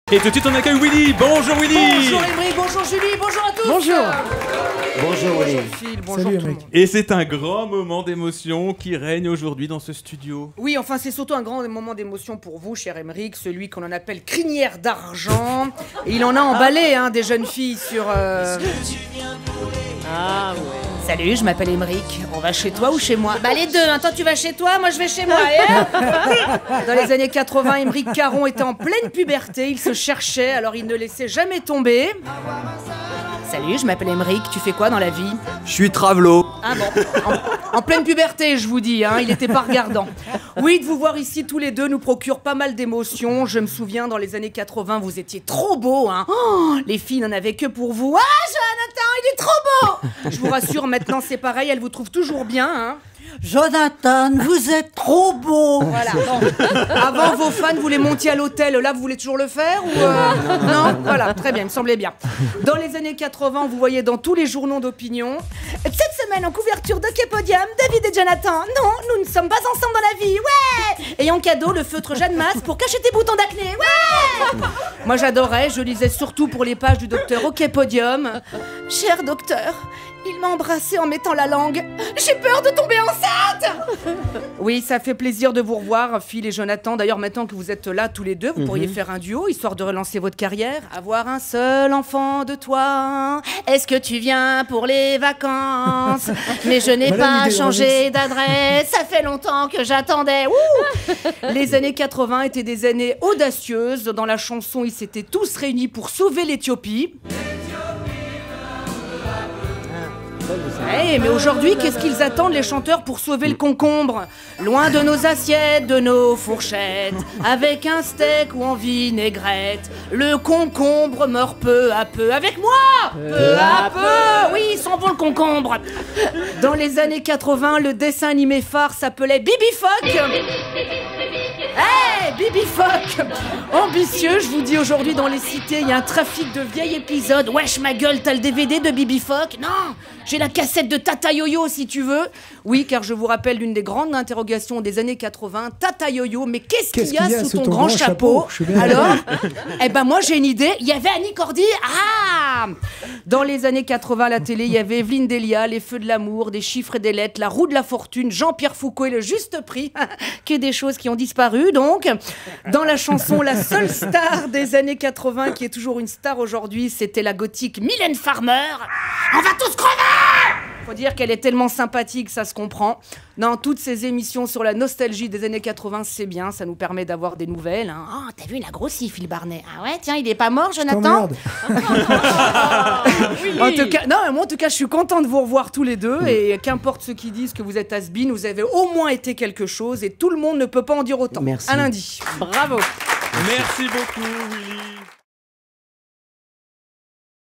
Et tout de suite on accueille Willy. Bonjour Willy. Bonjour Émeric, bonjour Julie, bonjour à tous. Bonjour. Bonjour Willy. Phil, bonjour Salut, tout le Émeric. monde. Et c'est un grand moment d'émotion qui règne aujourd'hui dans ce studio. Oui, enfin c'est surtout un grand moment d'émotion pour vous, cher Émeric, celui qu'on en appelle crinière d'argent. Et il en a emballé des jeunes filles sur... Ah ouais. Salut, je m'appelle Émeric. On va chez toi ou chez moi? Bah les deux, toi tu vas chez toi, moi je vais chez moi. Dans les années 80, Émeric Caron était en pleine puberté, il se cherchait, alors il ne laissait jamais tomber. Salut, je m'appelle Émeric, tu fais quoi dans la vie? Je suis travelot. Ah bon, en pleine puberté, je vous dis, il était pas regardant. Oui, de vous voir ici tous les deux nous procure pas mal d'émotions. Je me souviens, dans les années 80, vous étiez trop beaux, Oh, les filles n'en avaient que pour vous. Ah, Jonathan, il est trop beau! Je vous rassure, maintenant c'est pareil, elles vous trouvent toujours bien, Jonathan, vous êtes trop beau. Voilà. Bon. Avant, vos fans, vous les montiez à l'hôtel. Là, vous voulez toujours le faire ou Non. Voilà, très bien, il me semblait bien. Dans les années 80, vous voyez dans tous les journaux d'opinion. Cette semaine, en couverture d'Hockey Podium, David et Jonathan. Non, nous ne sommes pas ensemble dans la vie. Ouais. Et en cadeau, le feutre Jeanne Masse pour cacher tes boutons d'acné. Ouais. Moi, j'adorais. Je lisais surtout pour les pages du docteur Hockey Podium. Cher docteur, il m'a embrassée en mettant la langue. J'ai peur de tomber enceinte. Oui, ça fait plaisir de vous revoir, Phil et Jonathan. D'ailleurs, maintenant que vous êtes là tous les deux, vous pourriez faire un duo, histoire de relancer votre carrière. Avoir un seul enfant de toi. Est-ce que tu viens pour les vacances? Mais je n'ai pas changé d'adresse. Ça fait longtemps que j'attendais. Les années 80 étaient des années audacieuses. Dans la chanson, ils s'étaient tous réunis pour sauver l'Éthiopie. Mais aujourd'hui, qu'est-ce qu'ils attendent les chanteurs pour sauver le concombre? Loin de nos assiettes, de nos fourchettes, avec un steak ou en vinaigrette, le concombre meurt peu à peu. Avec moi! Peu à peu! Oui, ils s'en vont le concombre! Dans les années 80, le dessin animé phare s'appelait Bibi Phoque. Hey, Bibi Phoque! Ambitieux, je vous dis aujourd'hui dans les cités, il y a un trafic de vieils épisodes. Wesh ma gueule, t'as le DVD de Bibi Phoque? Non, j'ai la cassette de Tata Yo-Yo si tu veux. Oui, car je vous rappelle l'une des grandes interrogations des années 80. Tata Yo-Yo, mais qu'est-ce qu'il y a sous ton grand chapeau? Alors, moi j'ai une idée, il y avait Annie Cordy. Dans les années 80 à la télé, il y avait Evelyne Delia, Les Feux de l'amour, Des chiffres et des lettres, La roue de la fortune, Jean-Pierre Foucault et Le juste prix. Que des choses qui ont disparu donc. Dans la chanson, la seule star des années 80 qui est toujours une star aujourd'hui, c'était la gothique Mylène Farmer. On va tous crever! Faut dire qu'elle est tellement sympathique, ça se comprend. Non, toutes ces émissions sur la nostalgie des années 80, c'est bien, ça nous permet d'avoir des nouvelles. Oh, t'as vu, il a grossi, Phil Barnet. Ah ouais, tiens, il est pas mort, Jonathan? En tout cas, moi en tout cas, je suis content de vous revoir tous les deux. Et qu'importe ceux qui disent que vous êtes has-been, vous avez au moins été quelque chose. Et tout le monde ne peut pas en dire autant. Merci. À lundi. Bravo. Merci beaucoup Willy.